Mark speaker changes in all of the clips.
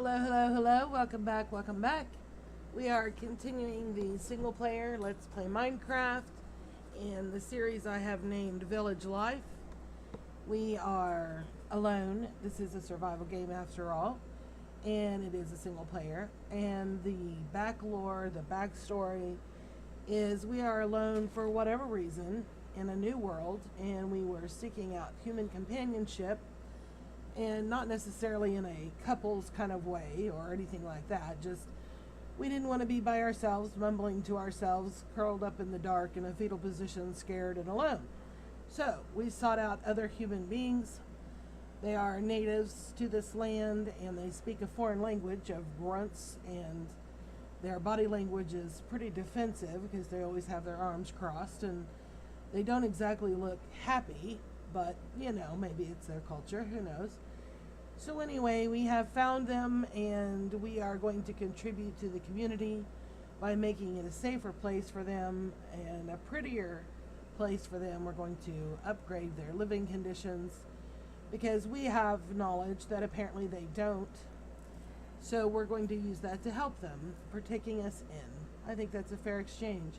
Speaker 1: Hello, hello, hello. Welcome back, welcome back. We are continuing the single player Let's Play Minecraft in the series I have named Village Life. We are alone. This is a survival game after all, and it is a single player. And the back lore, the backstory is we are alone for whatever reason in a new world, and we were seeking out human companionship, and not necessarily in a couples kind of way or anything like that. Just we didn't want to be by ourselves, mumbling to ourselves, curled up in the dark in a fetal position, scared and alone. So we sought out other human beings. They are natives to this land, and they speak a foreign language of grunts, and their body language is pretty defensive because they always have their arms crossed, and they don't exactly look happy, but maybe it's their culture, who knows. So anyway, we have found them, and we are going to contribute to the community by making it a safer place for them and a prettier place for them. We're going to upgrade their living conditions because we have knowledge that apparently they don't. So we're going to use that to help them for taking us in. I think that's a fair exchange.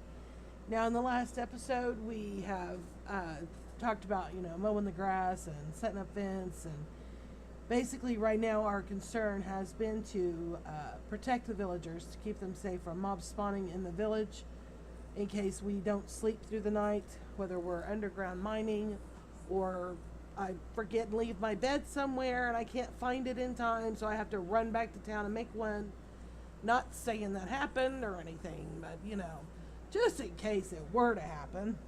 Speaker 1: Now, in the last episode, we have talked about, mowing the grass and setting up fence. And basically, right now, our concern has been to protect the villagers, to keep them safe from mobs spawning in the village in case we don't sleep through the night, whether we're underground mining or I forget and leave my bed somewhere and I can't find it in time, so I have to run back to town and make one. Not saying that happened or anything, but just in case it were to happen.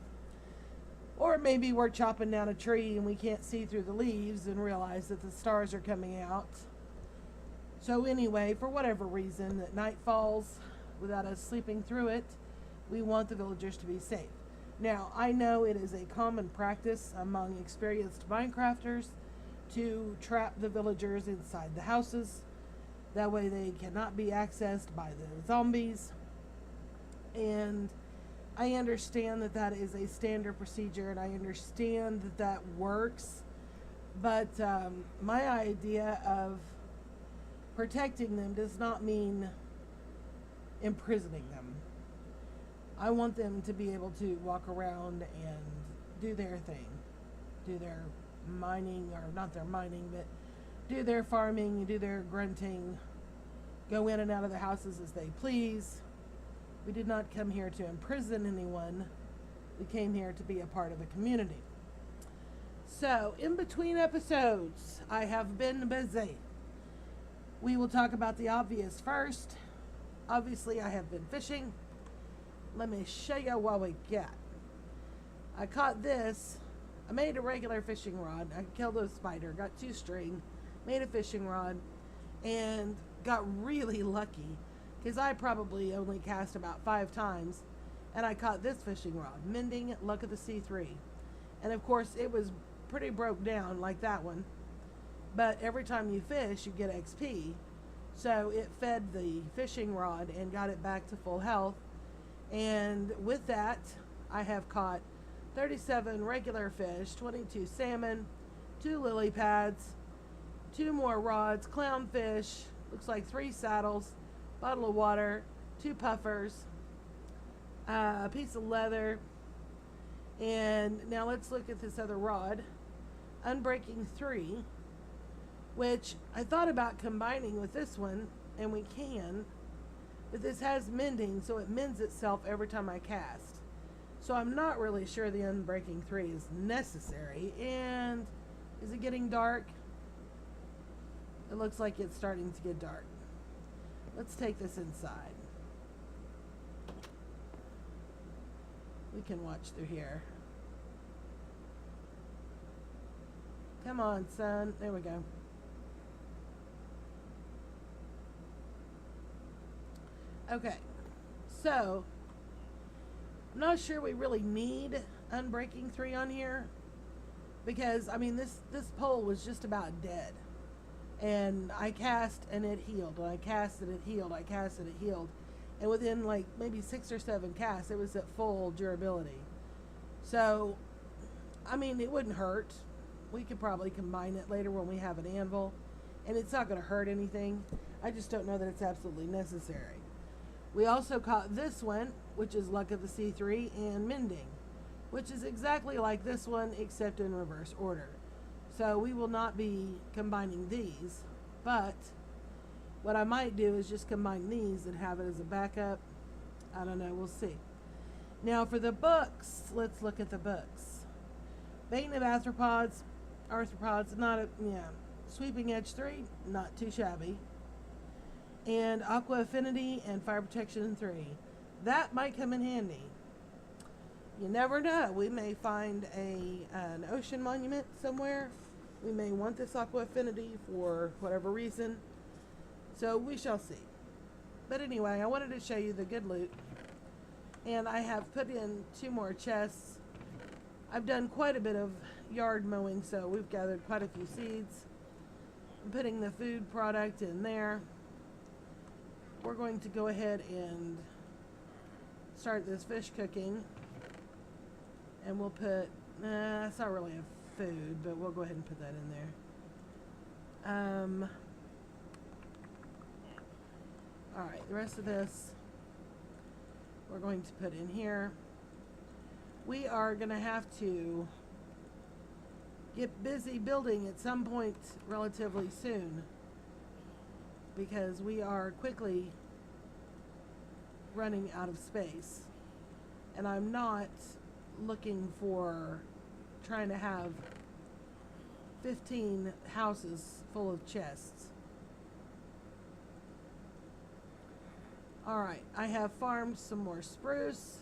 Speaker 1: Or maybe we're chopping down a tree and we can't see through the leaves and realize that the stars are coming out. So anyway, for whatever reason, that night falls without us sleeping through it, we want the villagers to be safe. Now, I know it is a common practice among experienced Minecrafters to trap the villagers inside the houses. That way they cannot be accessed by the zombies. And I understand that that is a standard procedure, and I understand that that works. But my idea of protecting them does not mean imprisoning them. I want them to be able to walk around and do their thing. Do their mining, or not their mining, but do their farming, do their grunting, go in and out of their houses as they please. We did not come here to imprison anyone. We came here to be a part of the community. So, in between episodes, I have been busy. We will talk about the obvious first. Obviously, I have been fishing. Let me show you what we got. I caught this. I made a regular fishing rod. I killed a spider, got 2 string, made a fishing rod, and got really lucky because I probably only cast about 5 times, and I caught this fishing rod, Mending Luck of the Sea 3. And of course, it was pretty broke down like that one, but every time you fish, you get XP. So it fed the fishing rod and got it back to full health. And with that, I have caught 37 regular fish, 22 salmon, 2 lily pads, 2 more rods, clownfish, looks like 3 saddles, bottle of water, 2 puffers, a piece of leather. And now let's look at this other rod, Unbreaking 3, which I thought about combining with this one, and we can. But this has mending, so it mends itself every time I cast. So I'm not really sure the Unbreaking 3 is necessary. And is it getting dark? It looks like it's starting to get dark. Let's take this inside. We can watch through here. Come on, son. There we go. Okay, so I'm not sure we really need Unbreaking 3 on here because, this pole was just about dead. And I cast and it healed. When I cast and it healed, I cast and it healed. And within like maybe 6 or 7 casts, it was at full durability. So, it wouldn't hurt. We could probably combine it later when we have an anvil. And it's not going to hurt anything. I just don't know that it's absolutely necessary. We also caught this one, which is Luck of the C3 and Mending, which is exactly like this one except in reverse order. So we will not be combining these, but what I might do is just combine these and have it as a backup. I don't know, we'll see. Now for the books, let's look at the books. Bane of Arthropods, not a, yeah. Sweeping Edge 3, not too shabby. And Aqua Affinity and Fire Protection 3. That might come in handy. You never know. We may find an ocean monument somewhere. We may want this Aqua Affinity for whatever reason. So we shall see. But anyway, I wanted to show you the good loot. And I have put in 2 more chests. I've done quite a bit of yard mowing, so we've gathered quite a few seeds. I'm putting the food product in there. We're going to go ahead and start this fish cooking. And we'll put, it's not really a food, but we'll go ahead and put that in there. Alright, the rest of this we're going to put in here. We are going to have to get busy building at some point relatively soon, because we are quickly running out of space. And I'm not looking for trying to have 15 houses full of chests. Alright, I have farmed some more spruce.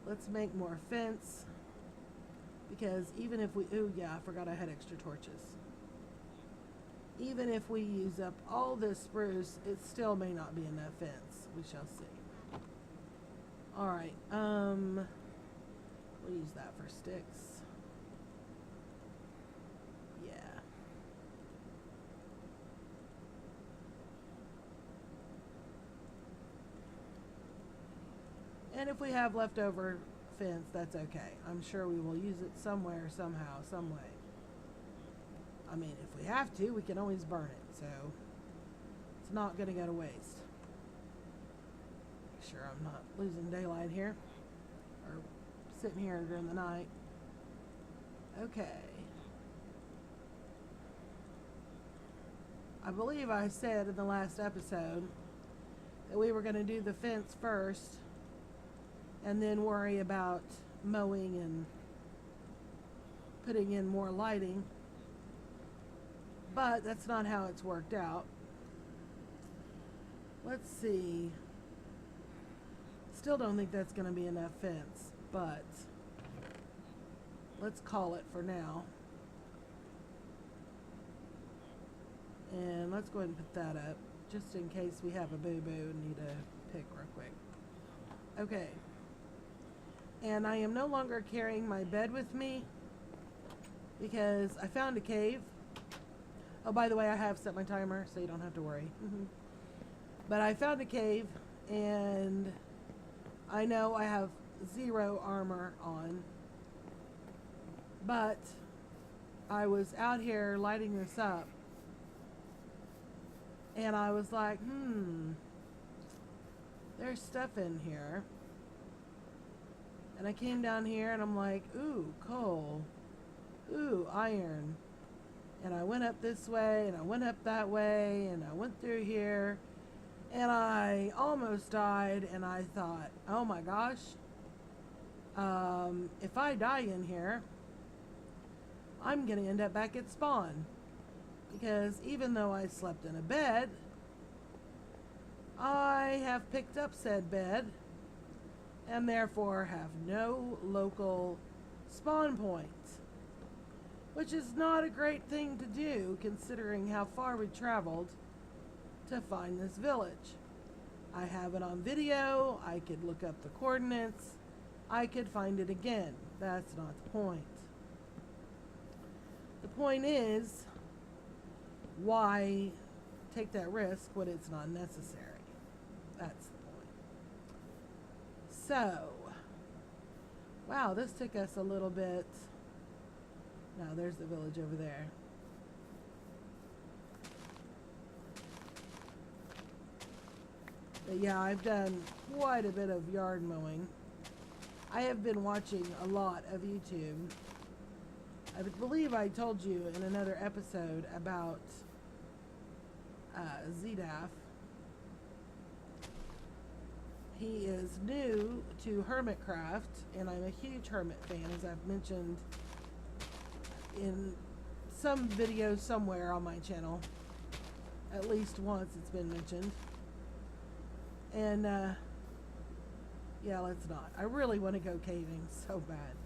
Speaker 1: Let's make more fence. Because even if we, ooh yeah, I forgot I had extra torches. Even if we use up all this spruce, it still may not be enough fence. We shall see. Alright, we'll use that for sticks. Yeah. And if we have leftover fence, that's okay. I'm sure we will use it somewhere, somehow, some way. I mean, if we have to, we can always burn it, so it's not going to go to waste. Make sure I'm not losing daylight here, or sitting here during the night. Okay. I believe I said in the last episode that we were going to do the fence first and then worry about mowing and putting in more lighting. But that's not how it's worked out. Let's see. Still don't think that's going to be enough fence, but let's call it for now. And let's go ahead and put that up, just in case we have a boo-boo and need a pick real quick. Okay. And I am no longer carrying my bed with me because I found a cave. Oh, by the way, I have set my timer, so you don't have to worry. But I found a cave, and I know I have 0 armor on. But I was out here lighting this up, and I was like, there's stuff in here. And I came down here, and I'm like, ooh, coal. Ooh, iron. And I went up this way, and I went up that way, and I went through here, and I almost died, and I thought, oh my gosh, if I die in here, I'm going to end up back at spawn. Because even though I slept in a bed, I have picked up said bed, and therefore have no local spawn point. Which is not a great thing to do, considering how far we traveled to find this village. I have it on video, I could look up the coordinates, I could find it again. That's not the point. The point is, why take that risk when it's not necessary? That's the point. So, wow, this took us a little bit. No, there's the village over there. But yeah, I've done quite a bit of yard mowing. I have been watching a lot of YouTube. I believe I told you in another episode about ZDAF. He is new to Hermitcraft, and I'm a huge Hermit fan, as I've mentioned in some video somewhere on my channel. At least once it's been mentioned. And, yeah, let's not. I really want to go caving so bad.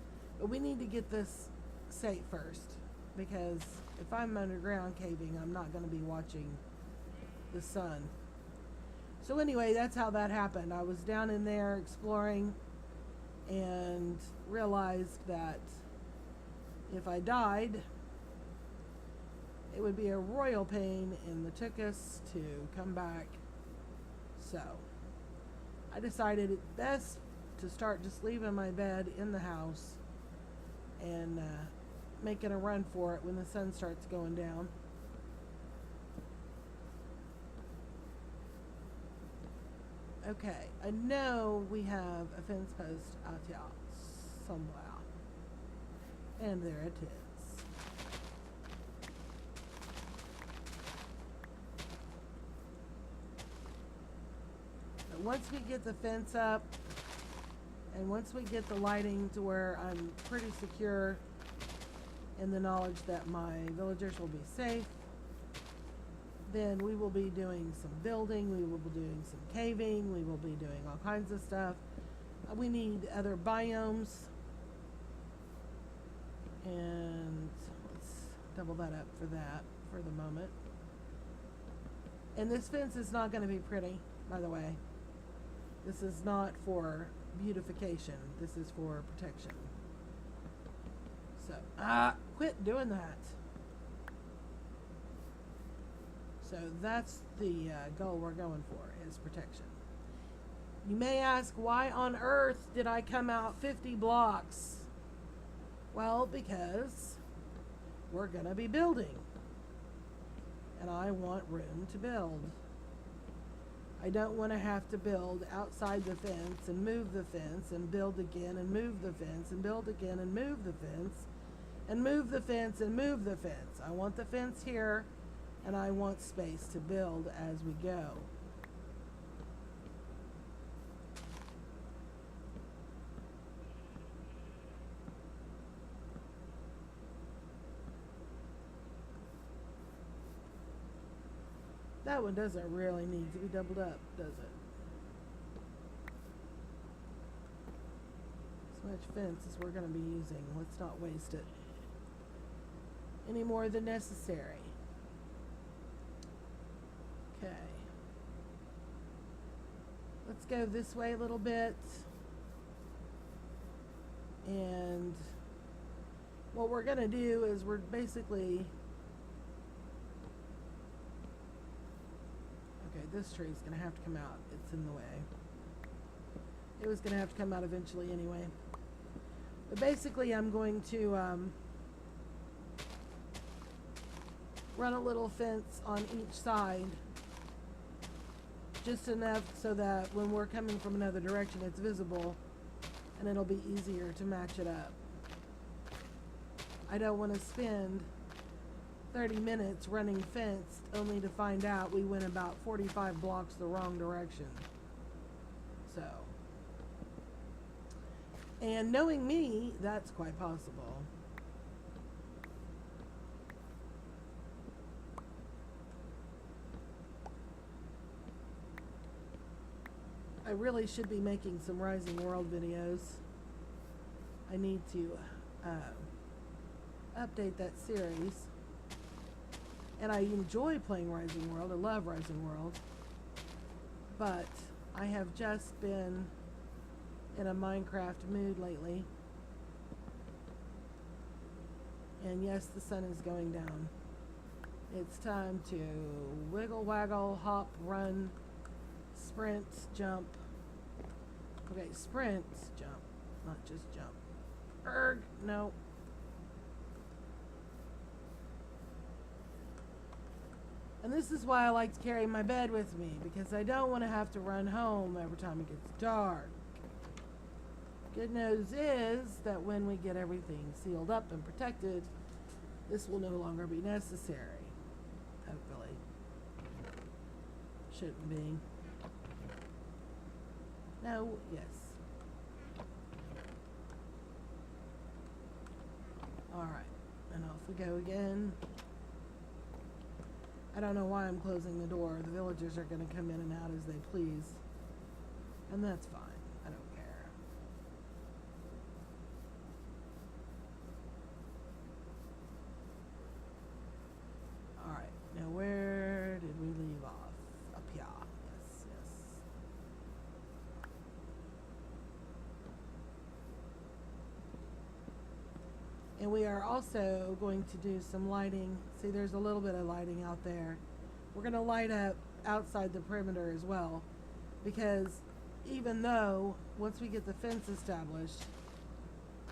Speaker 1: But we need to get this safe first. Because if I'm underground caving, I'm not going to be watching the sun. So anyway, that's how that happened. I was down in there exploring and realized that if I died, it would be a royal pain, and it took us to come back. So I decided it's best to start just leaving my bed in the house and making a run for it when the sun starts going down. Okay, I know we have a fence post out here somewhere. And there it is. But once we get the fence up, and once we get the lighting to where I'm pretty secure in the knowledge that my villagers will be safe, then we will be doing some building, we will be doing some caving, we will be doing all kinds of stuff. We need other biomes. And let's double that up for that for the moment. And this fence is not going to be pretty, by the way. This is not for beautification. This is for protection. So, quit doing that. So that's the goal we're going for, is protection. You may ask, why on earth did I come out 50 blocks? Well, because we're going to be building. And I want room to build. I don't want to have to build outside the fence and move the fence and build again and move the fence and build again and move the fence and move the fence and move the fence. I want the fence here, and I want space to build as we go. That one doesn't really need to be doubled up, does it? As much fence as we're going to be using. Let's not waste it any more than necessary. Okay. Let's go this way a little bit. And what we're going to do is we're basically... Okay, this tree's going to have to come out. It's in the way. It was going to have to come out eventually anyway. But basically I'm going to run a little fence on each side. Just enough so that when we're coming from another direction it's visible, and it'll be easier to match it up. I don't want to spend 30 minutes running fenced only to find out we went about 45 blocks the wrong direction. So, and knowing me, that's quite possible. I really should be making some Rising World videos. I need to update that series. And I enjoy playing Rising World. I love Rising World. But I have just been in a Minecraft mood lately. And yes, the sun is going down. It's time to wiggle, waggle, hop, run, sprint, jump. Okay, sprint, jump, not just jump. Erg, no. And this is why I like to carry my bed with me, because I don't want to have to run home every time it gets dark. Good news is that when we get everything sealed up and protected, this will no longer be necessary. Hopefully. Shouldn't be. No, yes. Alright, and off we go again. I don't know why I'm closing the door. The villagers are going to come in and out as they please. And that's fine. I don't care. Alright, now where did we leave off? Up here. Yes, yes. And we are also going to do some lighting. See, there's a little bit of lighting out there. We're going to light up outside the perimeter as well, because even though once we get the fence established,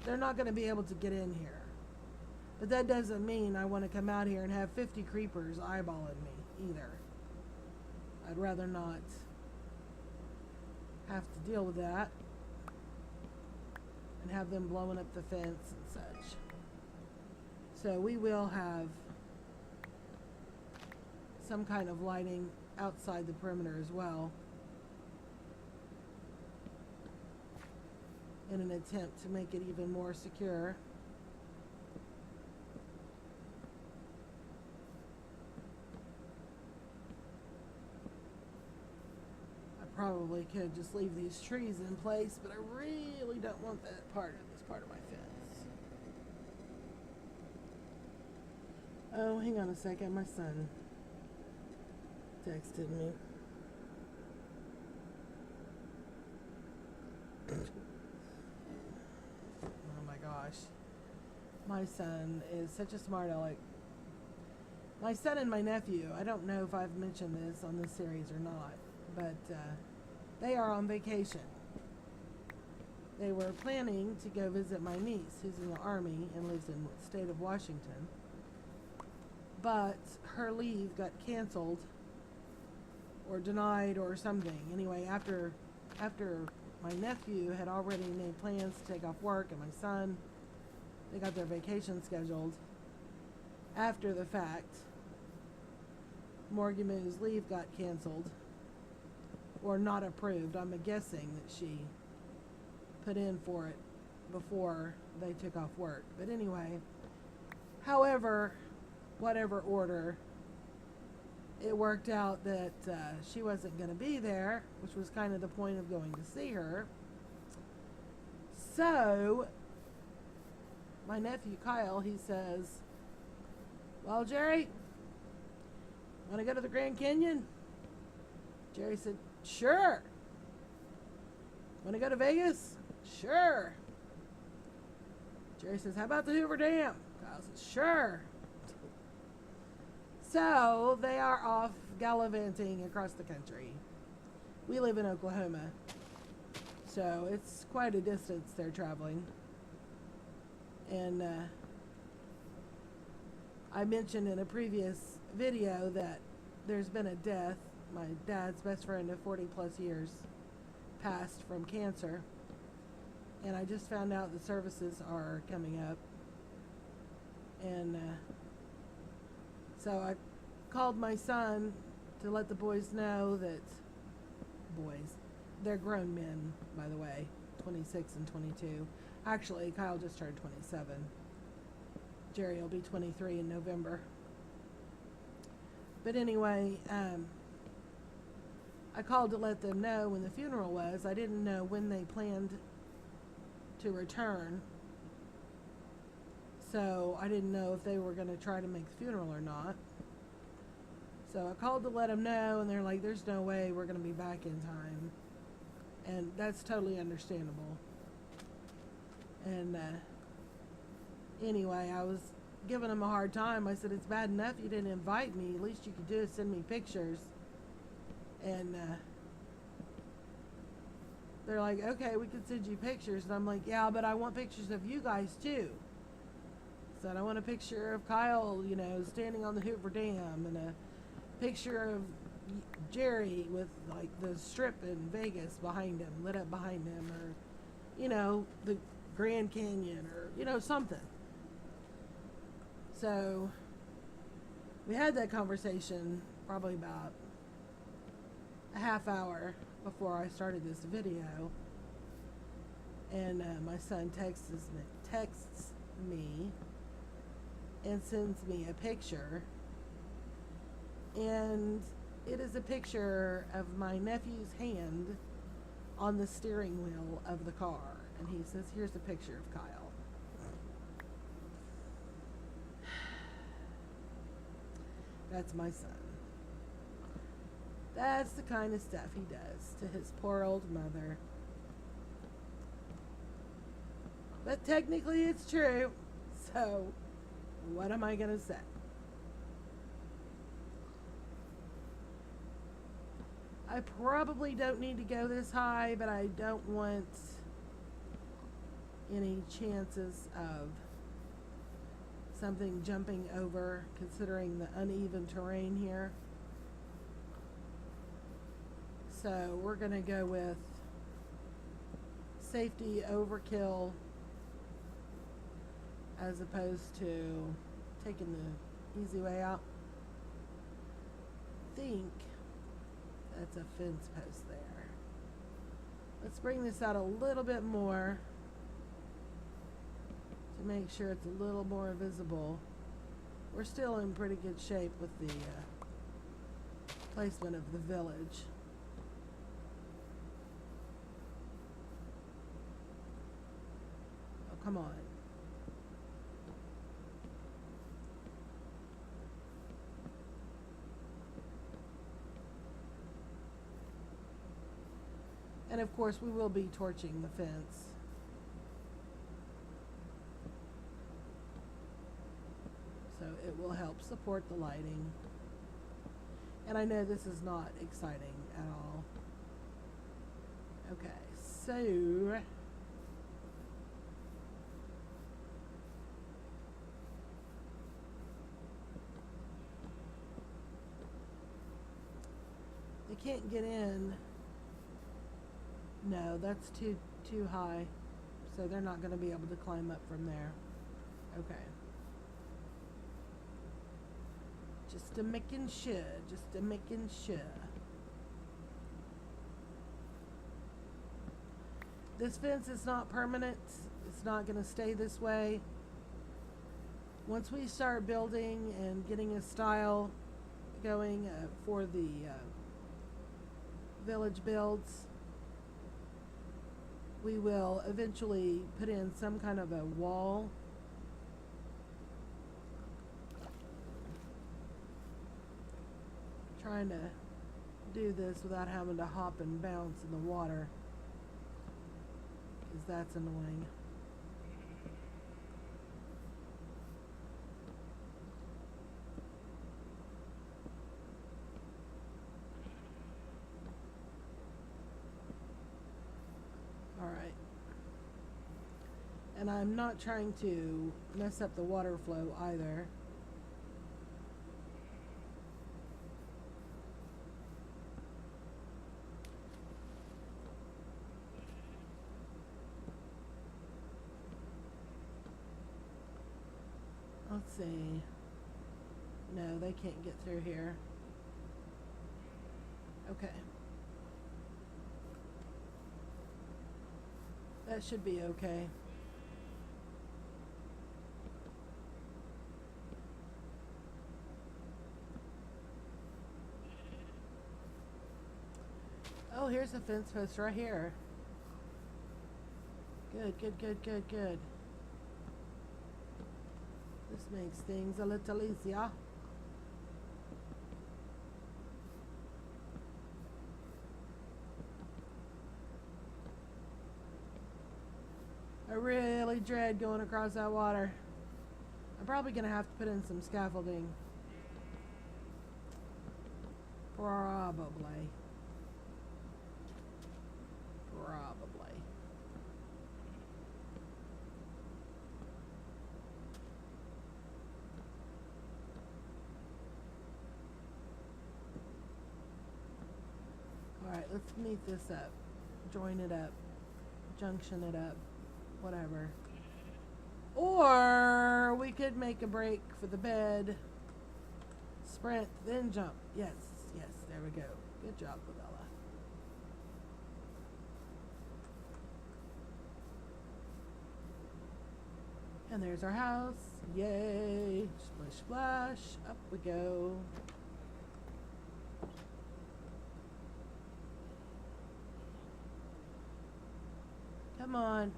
Speaker 1: they're not going to be able to get in here. But that doesn't mean I want to come out here and have 50 creepers eyeballing me either. I'd rather not have to deal with that and have them blowing up the fence and such. So we will have some kind of lighting outside the perimeter as well, in an attempt to make it even more secure. I probably could just leave these trees in place, but I really don't want that part of this part of my fence. Oh, hang on a second. My son texted me. Oh my gosh. My son is such a smart aleck. My son and my nephew, I don't know if I've mentioned this on this series or not, but they are on vacation. They were planning to go visit my niece, who's in the Army and lives in the state of Washington. But her leave got canceled or denied or something. Anyway, after my nephew had already made plans to take off work, and my son, they got their vacation scheduled. After the fact, Morgan Moo's leave got canceled or not approved. I'm guessing that she put in for it before they took off work. But anyway, however, whatever order, it worked out that she wasn't going to be there, which was kind of the point of going to see her. So my nephew Kyle, he says, well, Jerry, want to go to the Grand Canyon? Jerry said, sure. Want to go to Vegas? Sure. Jerry says, how about the Hoover Dam? Kyle says, sure. So they are off gallivanting across the country. We live in Oklahoma, so it's quite a distance they're traveling. And I mentioned in a previous video that there's been a death. My dad's best friend of 40 plus years passed from cancer. And I just found out the services are coming up. And so I called my son to let the boys know that, they're grown men, by the way, 26 and 22. Actually, Kyle just turned 27. Jerry will be 23 in November. But anyway, I called to let them know when the funeral was. I didn't know when they planned to return. So I didn't know if they were going to try to make the funeral or not. So I called to let them know, and they're like, there's no way we're going to be back in time. And that's totally understandable. And anyway, I was giving them a hard time. I said, it's bad enough you didn't invite me. At least you could do is send me pictures. And they're like, okay, we can send you pictures. And I'm like, yeah, but I want pictures of you guys too. So I want a picture of Kyle, standing on the Hoover Dam, and a picture of Jerry with like the strip in Vegas behind him, lit up behind him, or, you know, the Grand Canyon, or, you know, something. So we had that conversation probably about a half hour before I started this video, and my son texts me and sends me a picture, and it is a picture of my nephew's hand on the steering wheel of the car, and he says, here's a picture of Kyle. That's my son. That's the kind of stuff he does to his poor old mother. But technically it's true, so what am I going to say? I probably don't need to go this high, but I don't want any chances of something jumping over, considering the uneven terrain here. So we're going to go with safety overkill as opposed to taking the easy way out. I think that's a fence post there. Let's bring this out a little bit more to make sure it's a little more visible. We're still in pretty good shape with the placement of the village. Oh, come on. And of course, we will be torching the fence. So it will help support the lighting. And I know this is not exciting at all. Okay, so they can't get in. No, that's too high. So they're not going to be able to climb up from there. Okay. Just a making sure. Just a making sure. This fence is not permanent. It's not going to stay this way. Once we start building and getting a style going for the village builds, we will eventually put in some kind of a wall. Trying to do this without having to hop and bounce in the water, because that's annoying. Alright. And I'm not trying to mess up the water flow either. Let's see. No, they can't get through here. Okay. That should be okay. Oh, here's a fence post right here. Good, good, good, good, good. This makes things a little easier. I really dread going across that water. I'm probably going to have to put in some scaffolding. Probably. Alright, let's meet this up. Join it up. Junction it up. Whatever. Or we could make a break for the bed. Sprint, then jump. Yes, yes, there we go. Good job, Lavella. And there's our house. Yay! Splish, splash. Up we go. Come on.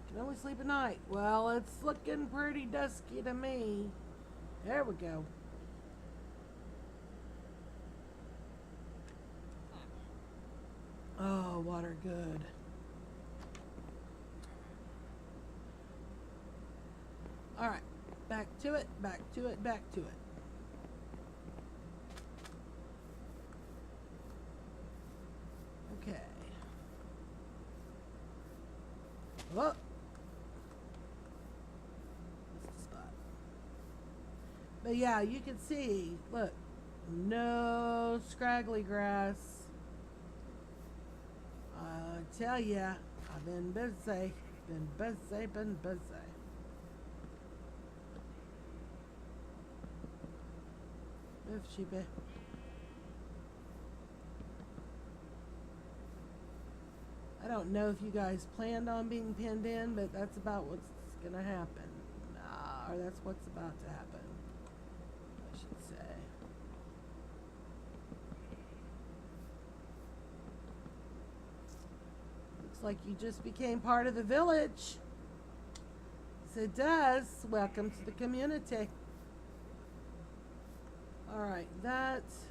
Speaker 1: Can only sleep at night. Well, it's looking pretty dusky to me. There we go. Oh, water good. Alright. Back to it, back to it, back to it. Okay. Whoa. That's the spot. But yeah, you can see, look, no scraggly grass. I tell ya, I've been busy, been busy. Move, sheepy. I don't know if you guys planned on being pinned in, but that's about what's gonna happen. Or that's what's about to happen, I should say. Looks like you just became part of the village. Yes, it does. Welcome to the community. Alright, let's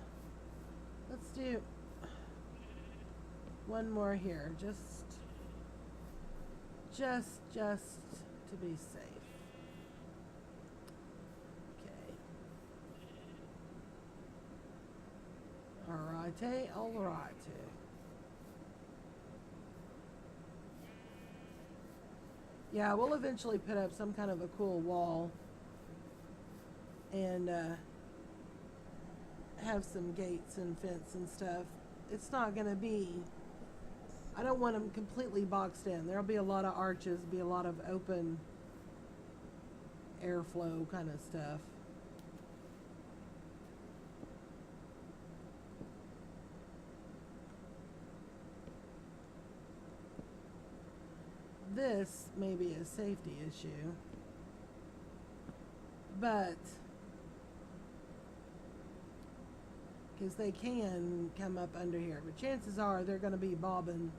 Speaker 1: do one more here, just to be safe. Okay. Alrighty. Yeah, we'll eventually put up some kind of a cool wall and have some gates and fence and stuff. It's not gonna be, I don't want them completely boxed in. There'll be a lot of arches, be a lot of open airflow kind of stuff. This may be a safety issue, but because they can come up under here, but chances are they're going to be bobbing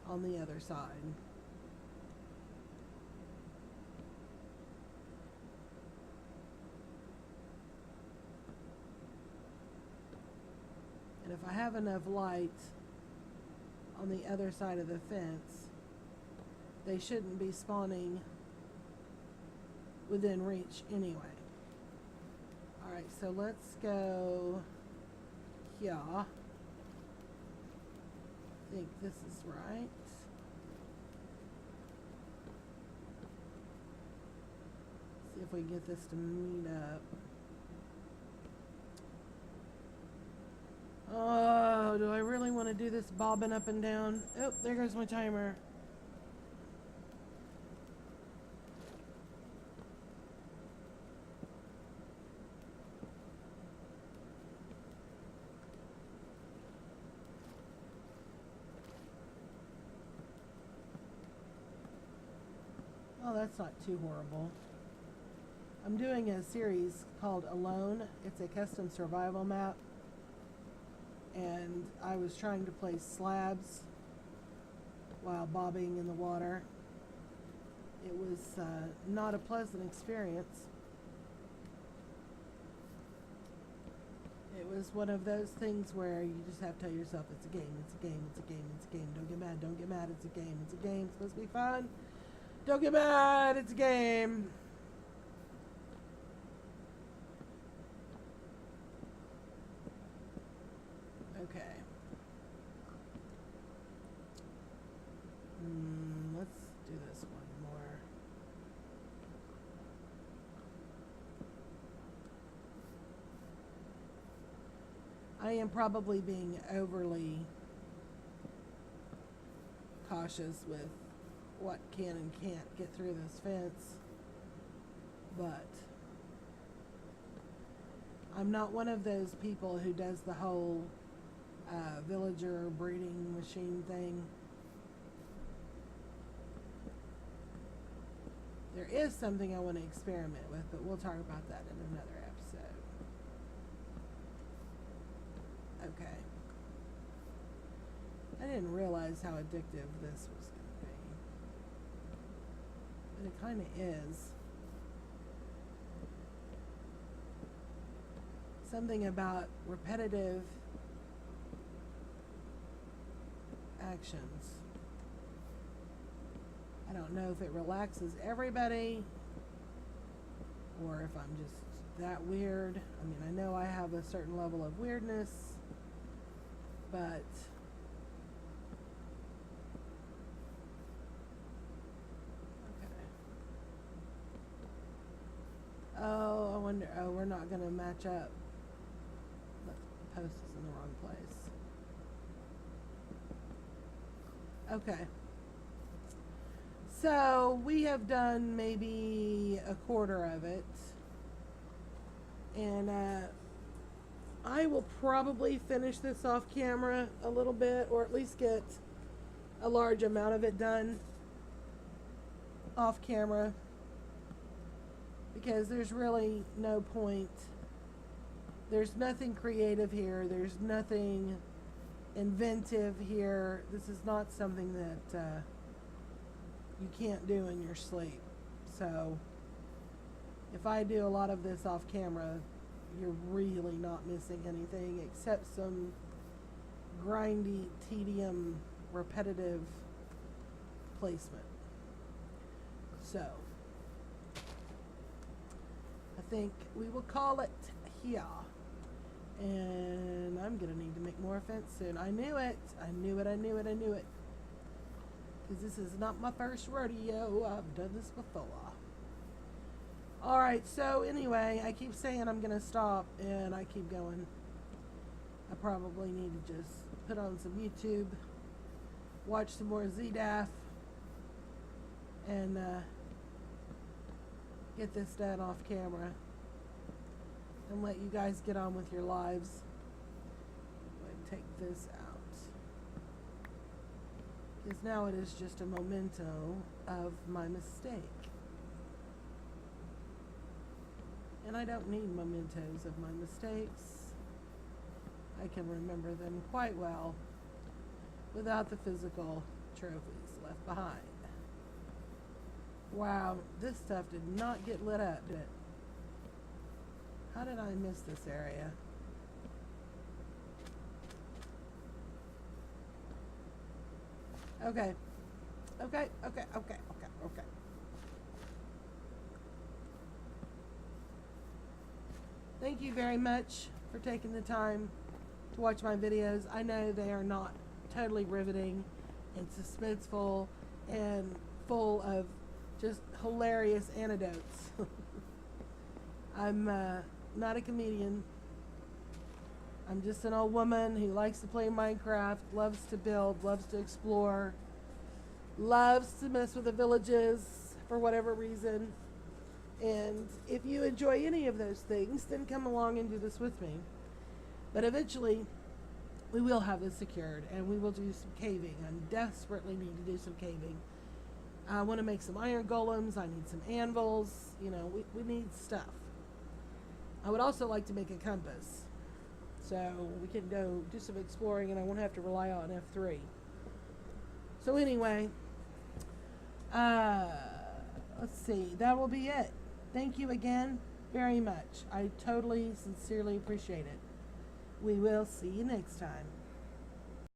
Speaker 1: on the other side. And if I have enough light on the other side of the fence, they shouldn't be spawning within reach anyway. Alright, so let's go here. I think this is right. See if we can get this to meet up. Oh, do I really want to do this bobbing up and down? Oh, there goes my timer. Oh, that's not too horrible. I'm doing a series called Alone. It's a custom survival map. And I was trying to place slabs while bobbing in the water. It was not a pleasant experience. It was one of those things where you just have to tell yourself, it's a game, it's a game, it's a game, it's a game. Don't get mad, don't get mad, it's a game, it's a game. It's supposed to be fun. Don't get mad, it's a game. Okay. Let's do this one more. I am probably being overly cautious with what can and can't get through this fence, but I'm not one of those people who does the whole villager breeding machine thing. There is something I want to experiment with, but we'll talk about that in another episode. Okay. I didn't realize how addictive this was going to be. But it kind of is. Something about repetitive actions. I don't know if it relaxes everybody or if I'm just that weird. I mean, I know I have a certain level of weirdness, but oh, I wonder, oh, we're not going to match up. The post is in the wrong place. Okay. So we have done maybe a quarter of it. And I will probably finish this off camera a little bit, or at least get a large amount of it done off camera, because there's really no point. There's nothing creative here. There's nothing inventive here. This is not something that you can't do in your sleep. So if I do a lot of this off camera, you're really not missing anything except some grindy, tedium, repetitive placement. So I think we will call it here. And I'm going to need to make more fence soon. I knew it. I knew it. I knew it. I knew it. Because this is not my first rodeo. I've done this before. Alright, so anyway, I keep saying I'm going to stop, and I keep going. I probably need to just put on some YouTube, watch some more ZDAF, and get this done off camera, and let you guys get on with your lives. I'm going to take this out, because now it is just a memento of my mistake. And I don't need mementos of my mistakes. I can remember them quite well without the physical trophies left behind. Wow, this stuff did not get lit up, did it? How did I miss this area? Okay. Okay. Thank you very much for taking the time to watch my videos. I know they are not totally riveting and suspenseful and full of just hilarious anecdotes. I'm not a comedian. I'm just an old woman who likes to play Minecraft, loves to build, loves to explore, loves to mess with the villages for whatever reason. And if you enjoy any of those things, then come along and do this with me. But eventually, we will have this secured, and we will do some caving. I desperately need to do some caving. I want to make some iron golems. I need some anvils. You know, we need stuff. I would also like to make a compass, so we can go do some exploring, and I won't have to rely on F3. So anyway, let's see. That will be it. Thank you again very much. I totally, sincerely appreciate it. We will see you next time.